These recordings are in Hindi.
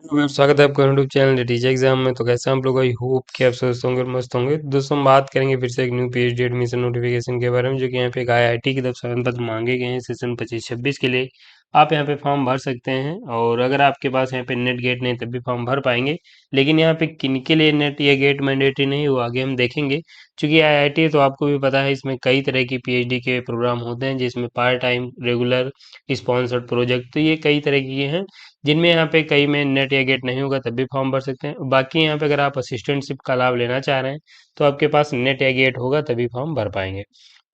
स्वागत है आपका यूट्यूब चैनल नतीजा एग्जाम में। तो कैसे आप लोग, आई होप कि आप स्वस्थ होंगे और मस्त होंगे। तो दोस्तों, हम बात करेंगे फिर से एक न्यू पीएचडी एडमिशन नोटिफिकेशन के बारे में, जो कि यहाँ पे एक आईआईटी की तरफ से आवेदन पत्र मांगे गए हैं सेशन 25-26 के लिए। आप यहाँ पे फॉर्म भर सकते हैं, और अगर आपके पास यहाँ पे नेट गेट नहीं तब भी फॉर्म भर पाएंगे। लेकिन यहाँ पे किन के लिए नेट या गेट मैंडेटरी नहीं, वो आगे हम देखेंगे। क्योंकि आईआईटी तो आपको भी पता है, इसमें कई तरह की पीएचडी के प्रोग्राम होते हैं, जिसमें part time, regular, sponsored project, तो ये कई तरह की हैं, जिनमें यहाँ पे कई में नेट या गेट नहीं होगा तब भी फॉर्म भर सकते हैं। बाकी यहाँ पे अगर आप असिस्टेंटशिप का लाभ लेना चाह रहे हैं, तो आपके पास नेट या गेट होगा तभी फॉर्म भर पाएंगे।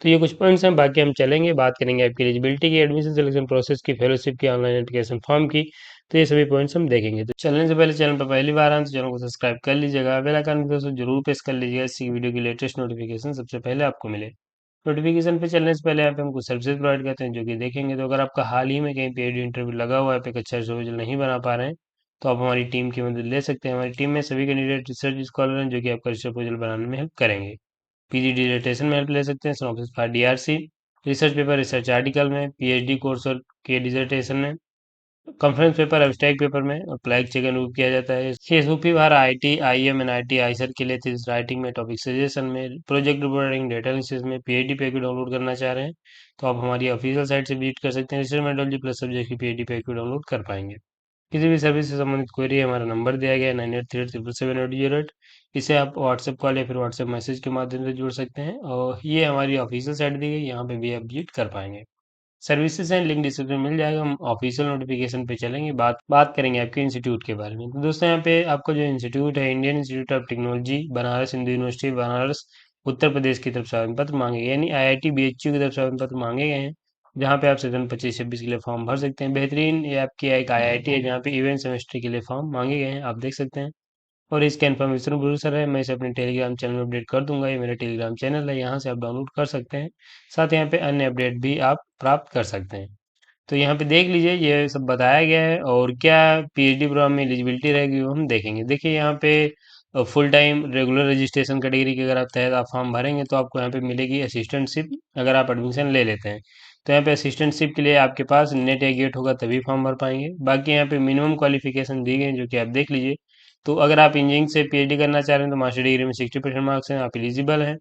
तो ये कुछ पॉइंट्स हैं, बाकी हम चलेंगे, बात करेंगे आपकी एलिजिबिलिटी की, एडमिशन सिलेक्शन प्रोसेस की, फेलोशिप की, ऑनलाइन एप्लीकेशन फॉर्म की। तो ये सभी पॉइंट्स हम देखेंगे। तो चलने से पहले, चैनल पर पहली बार आए तो चैनल को सब्सक्राइब कर लीजिएगा, बेल आइकन भी दोस्तों जरूर प्रेस कर लीजिएगा, इसी वीडियो की लेटेस्ट नोटिफिकेशन सबसे पहले आपको मिले। नोटिफिकेशन पे चलने से पहले यहाँ पे हम कुछ सर्विसेज प्रोवाइड करते हैं, जो कि देखेंगे। तो अगर आपका हाल ही में कहीं पीएचडी इंटरव्यू लगा हुआ है, आप एक अच्छा रिजल्ट नहीं बना पा रहे हैं, तो आप हमारी टीम की मदद ले सकते हैं। हमारी टीम में सभी कैंडिडेट रिसर्च स्कॉलर हैं, जो कि आपका रिसर्च प्रपोजल बनाने में हेल्प करेंगे। पीजी डिसर्टेशन में हेल्प ले सकते हैं, synopsis for DRC, research paper, research article में, पीएचडी कोर्स और के डिसर्टेशन में, कॉन्फ्रेंस पेपर, एब्स्ट्रैक्ट पेपर में, और फ्लैग चेक एंड किया जाता है। एसओपी बार IIT, IIM and IIT IISER के लिए थीसिस राइटिंग में, टॉपिक सजेशन में, प्रोजेक्ट रिपोर्टिंग, डेटा एनालिसिस में, पीएचडी पैकेज डाउनलोड करना चाह रहे हैं, तो आप हमारी ऑफिशियल साइट से विजिट कर सकते हैं। रिसर्च मेथोडोलॉजी प्लस सब्जेक्ट की पीएचडी पैकेज डाउनलोड कर पाएंगे। किसी भी सर्विस से संबंधित क्वेरी है, हमारा नंबर दिया गया है 9838777808। इसे आप व्हाट्सएप कॉल या फिर व्हाट्सएप मैसेज के माध्यम से जुड़ सकते हैं, और ये हमारी ऑफिशियल साइट दी गई, यहाँ पे भी आप विजिट कर पाएंगे। सर्विसेज हैं, लिंक डिस्क्रिप्शन में मिल जाएगा। हम ऑफिशियल नोटिफिकेशन पे चलेंगे, बात करेंगे आपके इंस्टीट्यूट के बारे में। तो दोस्तों, यहाँ पे आपका जो इंस्टीट्यूट है, Indian Institute of Technology Banaras, Hindu University Banaras, Uttar Pradesh की तरफ से आवेदन पत्र मांगे गए, यानी आईआईटी बीएचयू की तरफ से आवेदन पत्र मांगे गए हैं, जहाँ पे आप सेशन 25-26 के लिए फॉर्म भर सकते हैं। बेहतरीन, ये आपकी एक आईआईटी है, जहाँ पे इवेंट सेमेस्टर के लिए फॉर्म मांगे गए हैं, आप देख सकते हैं। और इसका इन्फॉर्मेशन ब्रूसर है, मैं इसे अपने टेलीग्राम चैनल में अपडेट कर दूंगा। ये मेरा टेलीग्राम चैनल है, यहाँ से आप डाउनलोड कर सकते हैं। साथ ही यहाँ पे अन्य अपडेट भी आप प्राप्त कर सकते हैं। तो यहाँ पे देख लीजिए, ये सब बताया गया है, और क्या पीएचडी प्रोग्राम में एलिजिबिलिटी रहेगी वो हम देखेंगे। देखिए, यहाँ पे full time regular registration category के अगर आप तहत आप फॉर्म भरेंगे, तो आपको यहाँ पे मिलेगी असिस्टेंटशिप, अगर आप एडमिशन ले लेते हैं। तो यहाँ पे असिस्टेंटशिप के लिए आपके पास नेट या गेट होगा तभी फॉर्म भर पाएंगे। बाकी यहाँ पे मिनिमम क्वालिफिकेशन दी गई है, जो कि आप देख लीजिए। तो अगर आप इंजीनियरिंग से पीएचडी करना चाह रहे हैं, तो मास्टर डिग्री में 60% मार्क्स हैं, आप एलिजिबल हैं।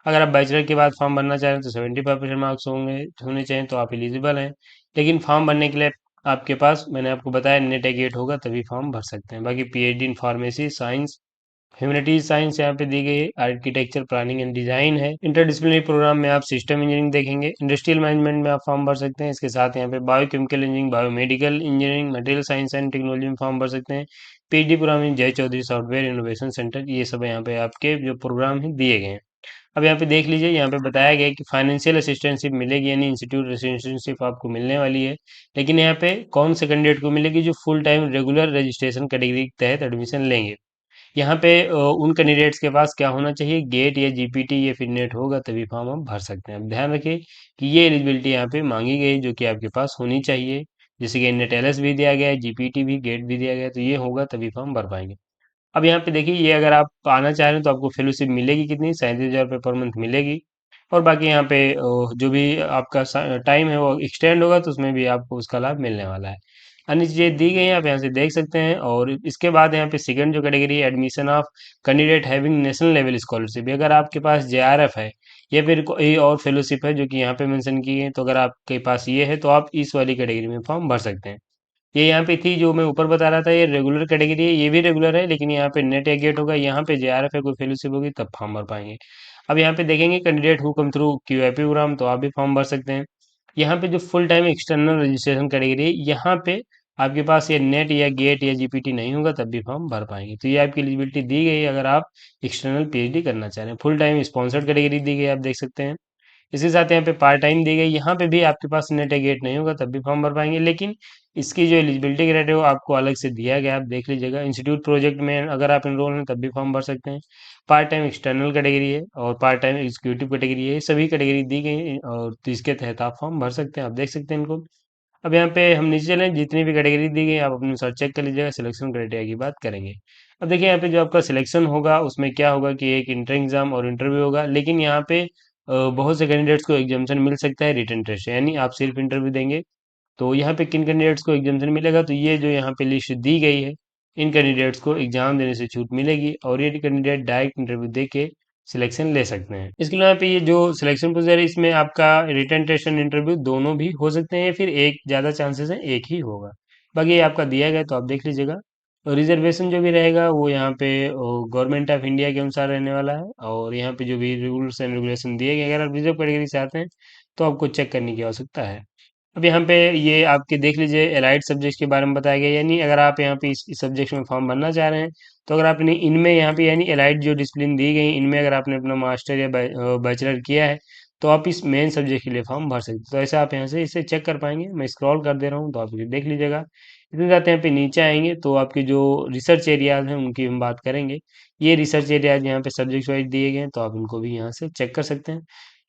अगर आप बैचलर के बाद फॉर्म भरना चाह रहे हैं, तो 75% मार्क्स होंगे होने चाहिए, तो आप एलिजिबल हैं। लेकिन फॉर्म भरने के लिए आपके पास, मैंने आपको बताया, नेट या गेट होगा तभी फॉर्म भर सकते हैं। बाकी PhD in pharmacy science, humanities science यहाँ पे दी गई है, आर्किटेक्चर, प्लानिंग एंड डिजाइन है। इंटरडिसिप्लिनरी प्रोग्राम में आप सिस्टम इंजीनियरिंग देखेंगे, इंडस्ट्रियल मैनेजमेंट में आप फॉर्म भर सकते हैं। इसके साथ यहाँ पे biochemical engineering, biomedical engineering, material science and technology में फॉर्म भर सकते हैं। पीएचडी प्रोग्राम में जय चौधरी सॉफ्टवेयर इनोवेशन सेंटर, ये सब यहाँ पे आपके जो प्रोग्राम है दिए गए हैं। अब यहाँ पे देख लीजिए, यहाँ पे बताया गया है कि फाइनेंशियल असिस्टेंटशिप मिलेगी, यानी इंस्टीट्यूट असिस्टेंटशिप आपको मिलने वाली है। लेकिन यहाँ पे कौन से कैंडिडेट को मिलेगी, जो full time regular registration category के तहत एडमिशन लेंगे। यहाँ पे उन कैंडिडेट्स के पास क्या होना चाहिए, गेट या जीपीटी या फिर नेट होगा तभी फॉर्म हम भर सकते हैं। अब ध्यान रखिए कि ये एलिजिबिलिटी यहाँ पे मांगी गई, जो कि आपके पास होनी चाहिए। जैसे कि नेट एलएस भी दिया गया है, जीपीटी भी, गेट भी दिया गया है, तो ये होगा तभी फॉर्म भर पाएंगे। अब यहाँ पे देखिए, ये अगर आप आना चाह रहे हैं, तो आपको फेलोशिप मिलेगी कितनी, 37,000 रुपये पर मंथ मिलेगी। और बाकी यहाँ पे जो भी आपका टाइम है वो एक्सटेंड होगा, तो उसमें भी आपको उसका लाभ मिलने वाला है। अन्य चीजें दी गई हैं, आप यहाँ से देख सकते हैं। और इसके बाद यहाँ पे सेकंड जो कैटेगरी है, admission of candidate having national level scholarship. अगर आपके पास जेआरएफ है या फिर कोई और फेलोशिप है, जो कि यहाँ पे मेंशन की है, तो अगर आपके पास ये है, तो आप इस वाली कैटेगरी में फॉर्म भर सकते हैं। ये यहाँ पे थी, जो मैं ऊपर बता रहा था, ये रेगुलर कैटेगरी है, ये भी रेगुलर है, लेकिन यहाँ पे नेट या गेट होगा, यहाँ पे जेआरएफ है, कोई फेलोशिप होगी तब फॉर्म भर पाएंगे। अब यहाँ पे देखेंगे candidate who come through QIP program, तो आप भी फॉर्म भर सकते हैं। यहाँ पे जो full time external registration category है, यहाँ पे आपके पास ये नेट या गेट या जीपीटी नहीं होगा तब भी फॉर्म भर पाएंगे। तो ये आपकी एलिजिबिलिटी दी गई है, अगर आप एक्सटर्नल पीएचडी करना चाह रहे हैं। फुल टाइम स्पॉन्सर्ड कैटेगरी दी गई है, आप देख सकते हैं। इसी साथ यहाँ पे पार्ट टाइम दी गई, यहाँ पे भी आपके पास नेट या गेट नहीं होगा तब भी फॉर्म भर पाएंगे। लेकिन इसकी जो एलिजिबिलिटी क्राइटेरिया वो आपको अलग से दिया गया है, आप देख लीजिएगा। इंस्टीट्यूट प्रोजेक्ट में अगर आप एनरोल हैं तब भी फॉर्म भर सकते हैं। पार्ट टाइम एक्सटर्नल कैटेगरी है और पार्ट टाइम एग्जीक्यूटिव कैटेगरी है, ये सभी कैटेगरी दी गई हैं, और तो इसके तहत आप फॉर्म भर सकते हैं, आप देख सकते हैं इनको। अब यहाँ पे हम नीचे चलें, जितनी भी कैटेगरी दी गई है, आप अपने अनुसार चेक कर लीजिएगा। सिलेक्शन क्राइटेरिया की बात करेंगे। अब देखिए, यहाँ पे जो आपका सिलेक्शन होगा, उसमें क्या होगा कि एक इंटर एग्जाम और इंटरव्यू होगा। लेकिन यहाँ पे बहुत से कैंडिडेट्स को एग्जामेशन मिल सकता है रिटन टेस्ट से, यानी आप सिर्फ इंटरव्यू देंगे। तो यहाँ पे किन कैंडिडेट्स को एग्जामेशन मिलेगा, तो ये जो यहाँ पे लिस्ट दी गई है, इन कैंडिडेट्स को एग्जाम देने से छूट मिलेगी और ये कैंडिडेट डायरेक्ट इंटरव्यू दे के सिलेक्शन ले सकते हैं। इसके अलावा पे ये जो सिलेक्शन प्रोसीजर है इसमें आपका रिटन टेस्ट एंड इंटरव्यू दोनों भी हो सकते हैं या फिर एक ज़्यादा चांसेस है एक ही होगा। बाकी ये आपका दिया गया तो आप देख लीजिएगा। और रिजर्वेशन जो भी रहेगा वो यहाँ पे गवर्नमेंट ऑफ इंडिया के अनुसार रहने वाला है और यहाँ पे जो भी रूल्स एंड रेगुलेशन दिए गए अगर आप रिजर्व कैटेगरी से आते हैं तो आपको चेक करने की आवश्यकता है। अब यहाँ पे ये आपके देख लीजिए एलाइड सब्जेक्ट्स के बारे में बताया गया यानी अगर आप यहाँ पे इस सब्जेक्ट में फॉर्म भरना चाह रहे हैं तो अगर आपने इनमें यहाँ पे यानी एलाइड जो डिसिप्लिन दी गई इनमें अगर आपने अपना मास्टर या बैचलर किया है तो आप इस मेन सब्जेक्ट के लिए फॉर्म भर सकते हैं। तो ऐसे आप यहाँ से इसे चेक कर पाएंगे। मैं स्क्रॉल कर दे रहा हूँ तो आप इसे देख लीजिएगा। इतने जाते हैं पे नीचे आएंगे तो आपके जो रिसर्च एरियाज हैं उनकी हम बात करेंगे। ये रिसर्च एरियाज यहाँ पे सब्जेक्ट वाइज दिए गए हैं तो आप इनको भी यहाँ से चेक कर सकते हैं।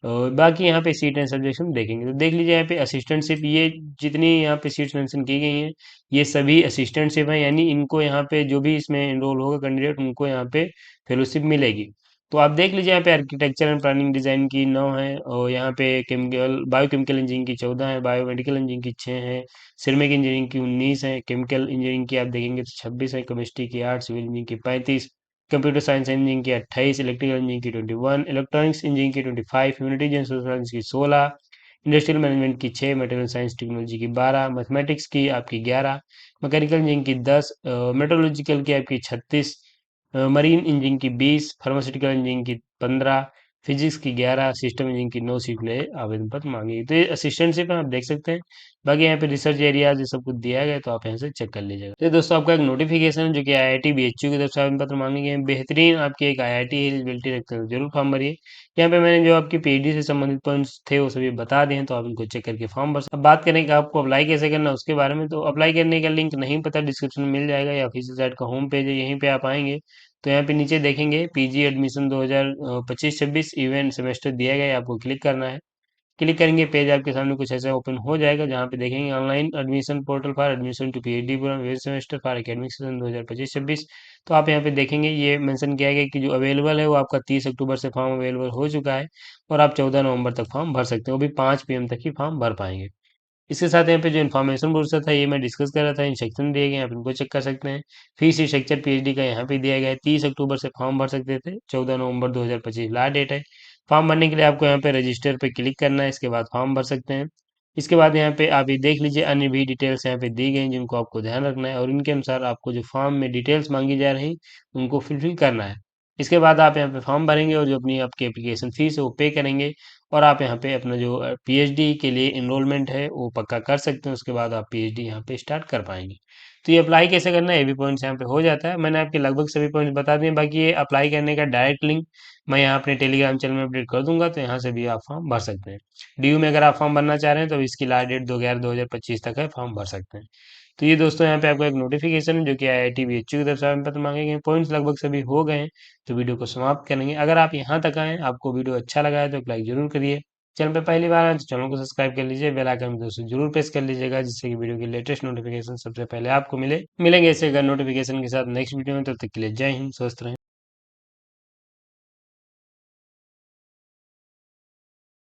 और बाकी यहाँ पे सीट एंड सब्जेक्ट हम देखेंगे तो देख लीजिए यहाँ पे असिस्टेंटशिप ये जितनी यहाँ पे सीट्स मेंशन की गई हैं ये सभी असिस्टेंटशिप हैं यानी इनको यहाँ पे जो भी इसमें एनरोल होगा कैंडिडेट उनको यहाँ पे फेलोशिप मिलेगी। तो आप देख लीजिए यहाँ पे आर्किटेक्चर एंड प्लानिंग डिजाइन की 9 है और यहाँ पे केमिकल बायोकेमिकल इंजीनियरिंग की 14 है, बायोमेडिकल इंजीनियरिंग की 6 है, सिरेमिक इंजीनियरिंग की 19 है, केमिकल इंजीनियरिंग की आप देखेंगे तो 26 है, केमिस्ट्री की 8, सिविल इंजीनियरिंग की 35, कंप्यूटर साइंस इंजीनियरिंग की 28, इलेक्ट्रिकल इंजीनियरिंग की 21, इलेक्ट्रॉनिक्स इंजीनियरिंग की 25, ह्यूमैनिटीज एंड सोशल साइंस की 16, इंडस्ट्रियल मैनेजमेंट की 6, मटेरियल साइंस टेक्नोलॉजी की 12, मैथमेटिक्स की आपकी 11, मैकेनिकल इंजीनियरिंग की 10, मेट्रोलॉजिकल की आपकी 36, मरीन इंजीनियरिंग की 20, फार्मास्यूटिकल इंजीनियरिंग की 15, फिजिक्स की 11, सिस्टम इंजीनियरिंग की 9 सीट के लिए आवेदन पत्र मांगी गई। तो ये असिस्टेंटशिप है आप देख सकते हैं। बाकी यहाँ पे रिसर्च एरियाज ये सब कुछ दिया गया है तो आप यहाँ से चेक कर लीजिएगा। तो दोस्तों आपका एक नोटिफिकेशन है जो कि आईआईटी बीएचयू की तरफ से आवेदन पत्र मांगे गए हैं। बेहतरीन आपकी एक आईआईटी एलिजिबिलिटी रखते हैं जरूर फॉर्म भरिए। यहाँ पे मैंने जो आपकी पीएचडी से संबंधित पॉइंट्स थे वो सभी बता दिए हैं तो आप इनको चेक करके फॉर्म भर सकते हैं। अब बात करें कि आपको अप्लाई कैसे करना है उसके बारे में तो अप्लाई करने का लिंक नहीं पता डिस्क्रिप्शन में मिल जाएगा या ऑफिशियल साइट का होम पेज है यहीं पे आप आएंगे तो यहाँ पे नीचे देखेंगे पीजी एडमिशन 2025-26 इवेंट सेमेस्टर दिया गया है आपको क्लिक करना है। क्लिक करेंगे पेज आपके सामने कुछ ऐसा ओपन हो जाएगा जहाँ पे देखेंगे online admission portal for admission to PhD program west semester for academic season 2025-26। तो आप यहाँ पे देखेंगे ये मेंशन किया गया कि जो अवेलेबल है वो आपका 30 अक्टूबर से फॉर्म अवेलेबल हो चुका है और आप 14 नवंबर तक फॉर्म भर सकते हैं। वो भी 5 PM तक ही फॉर्म भर पाएंगे। इसके साथ यहाँ पे जो इन्फॉर्मेशन प्रोसेस था ये मैं डिस्कस कर रहा था इंस्ट्रक्शन दिए गए हैं आप इनको चेक कर सकते हैं। फीस स्ट्रक्चर पीएचडी का यहाँ पे दिया गया है 30 अक्टूबर से फॉर्म भर सकते थे 14 नवंबर 2025 लास्ट डेट है। फॉर्म भरने के लिए आपको यहाँ पे रजिस्टर पे क्लिक करना है इसके बाद फॉर्म भर सकते हैं। इसके बाद यहाँ पे आप ये देख लीजिए अन्य भी डिटेल्स यहाँ पे दी गई हैं जिनको आपको ध्यान रखना है और इनके अनुसार आपको जो फॉर्म में डिटेल्स मांगी जा रही उनको फिलफिल करना है। इसके बाद आप यहाँ पे फॉर्म भरेंगे और जो अपनी आपकी एप्लीकेशन फीस है वो पे करेंगे और आप यहाँ पे अपना जो पीएचडी के लिए इनरोलमेंट है वो पक्का कर सकते हैं। उसके बाद आप पीएचडी यहाँ पे स्टार्ट कर पाएंगे। तो ये अप्लाई कैसे करना है ये भी पॉइंट्स यहाँ पे हो जाता है। मैंने आपके लगभग सभी पॉइंट्स बता दिए बाकी ये अप्लाई करने का डायरेक्ट लिंक मैं यहाँ अपने टेलीग्राम चैनल में अपडेट कर दूंगा तो यहाँ से भी आप फॉर्म भर सकते हैं। डीयू में अगर आप फॉर्म भरना चाह रहे हैं तो इसकी लास्ट डेट 2/11/2025 तक है फॉर्म भर सकते हैं। तो ये दोस्तों यहाँ पे आपको एक नोटिफिकेशन है जो कि आईआईटी बीएचयू की तरफ से आवेदन पत्र मांगे गए पॉइंट्स लगभग सभी हो गए हैं। तो वीडियो को समाप्त करेंगे। अगर आप यहाँ तक आए आपको वीडियो अच्छा लगा है तो एक लाइक जरूर करिए। चैनल पे पहली बार आए तो चैनल को सब्सक्राइब कर लीजिए बेल आइकन दोस्तों जरूर प्रेस कर लीजिएगा जिससे कि वीडियो की लेटेस्ट नोटिफिकेशन सबसे पहले आपको मिलेंगे इससे अगर नोटिफिकेशन के साथ नेक्स्ट वीडियो में तब तक के लिए जय हिंद स्वस्थ रहें।